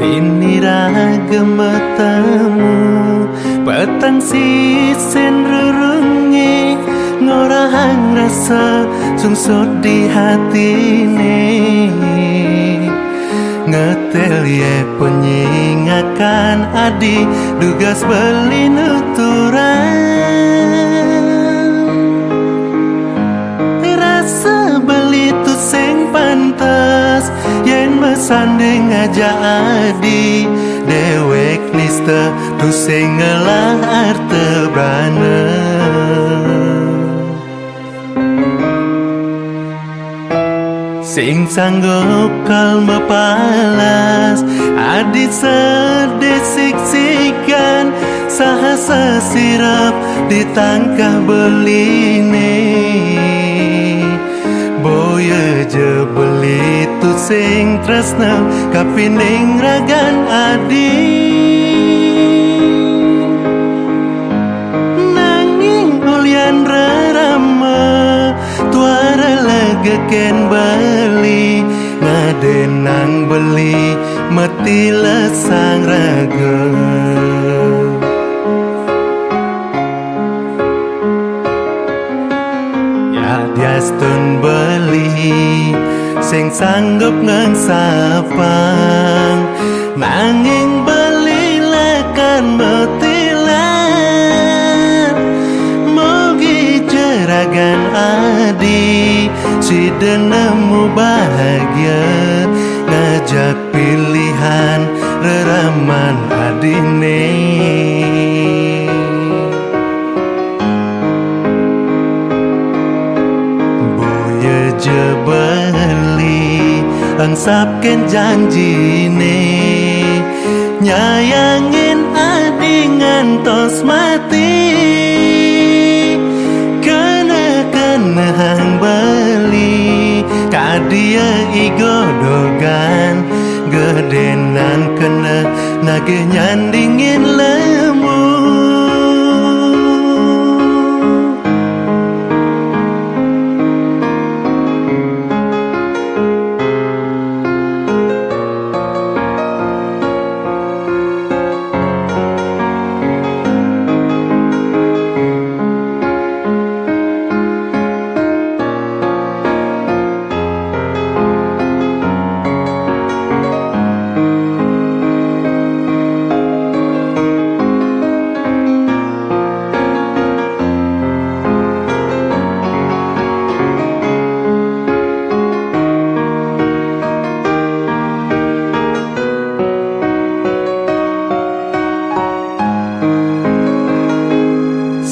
Tiniraga matamu petang sisen rerungi ngorahang rasa sungsut di hatine ngetel ye penyingakan adi dugas beli nuturan rasa beli tu sing pantas yen mesanding aja adi dewek nista tu sing ngelah arte brana sing sanggup kalma palas adi sedesik-sikan sahasa sirap ditangkah beline boya je beli tu sing tresna kapining ragan adi nanging ulian rerama tuara legeken beli ngadenang beli mati lesang raga Diastun beli sing sanggup ngengsapang nanging beli lekan metilan mogi jeragan adi si denemu bahagia ngajak pilihan reraman adine je beli angsapken janjine nyayangin adi ngantos mati kena hang beli kadia igodogan gedenan kena nage nyandingin lemu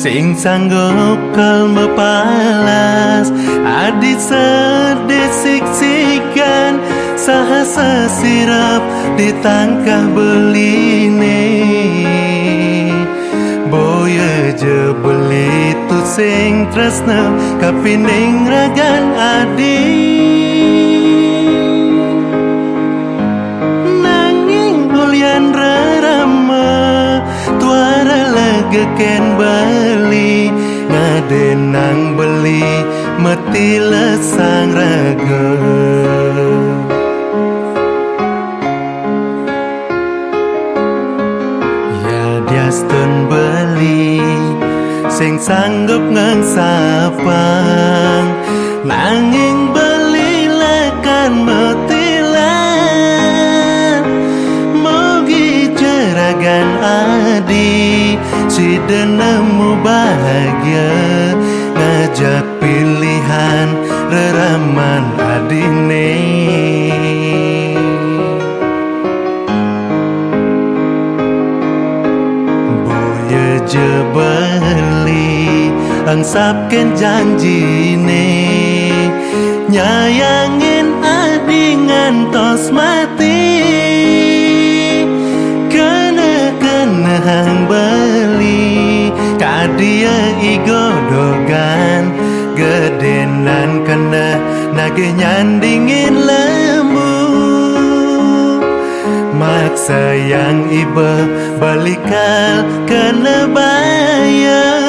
sing sanggup kalma palas adi sedesik-sikan sahasa sirap ditangkah beline boya je beli tu sing tresna kapining ragan adi nanging ulian rerama tuara legeken beli ngadenang beli mati lesang raga ya diastun beli sing sanggup ngengsapang nanging beli lekan metilan mogi jeragan adi si denemu bahagia ngajak pilihan reraman adine boya je beli angsapken janjine nyayangin adi ngantos mati kena hang beli kadia igodogan gedenan kena nage nyandingin lemu maksa yang iba balikal kena bayar